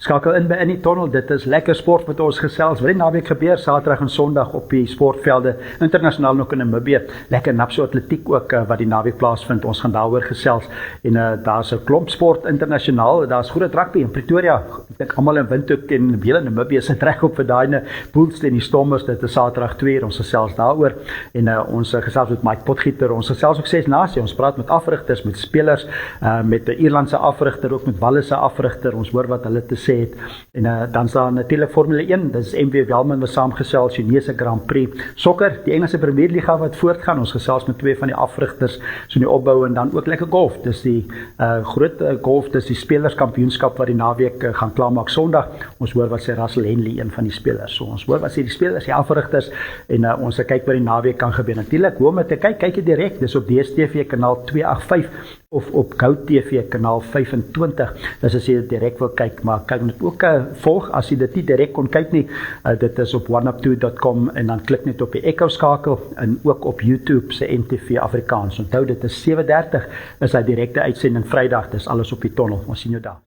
Skakel in by In die Tunnel, dit is lekker sport met ons gesels. Wat die naweek gebeur, Saterdag en Sondag op die sportvelde, internasionaal ook in Namibië. Lekker napso atletiek ook wat die naweek plaasvind. Ons gaan daaroor gesels. En daar's 'n klomp sport internasionaal. Daar's groot rugby in Pretoria. Ek dink almal in Windhoek en hele Namibië sit reg op vir daai Bulls en die Stormers. Dit is Saterdag 2 ons gesels daaroor. En ons gesels met Mike Potgieter. Ons gesels ook 6 nasie. Ons praat met afrigters, met spelers, met 'n Ierlandse afrigter, ook met Wallisse afrigter. Ons hoor wat hulle te sê het. En dan is daar natuurlik Formule 1, dis MV Wellman wat saamgesels, Chinese Grand Prix, sokker, die Engelse Premier Liga wat voortgaan, ons gesels met 2 van die afrigters, so in die opbou, en dan ook lekker golf, dis die groot golf, dis die spelerskampioenskap wat die naweek gaan klaarmaak Sondag, ons hoor wat sê Russell Henley, een van die spelers, so ons hoor wat sê die spelers, die afrigters, en ons kyk wat die naweek kan gebeur, natuurlik, hoe om te kyk jy direk, dis op DStv kanaal 285, of op Goud TV kanaal 25, dis as jy dit direk wil kyk, maar kyk net ook volg, as jy dit nie direk kon kyk nie, dit is op oneup2.com en dan klik net op die Echo skakel en ook op YouTube se NTV Afrikaans. Onthou dit is 7:30 is hy direkte uitsending Vrydag, dis alles op die Tunnel. Ons sien jou daar.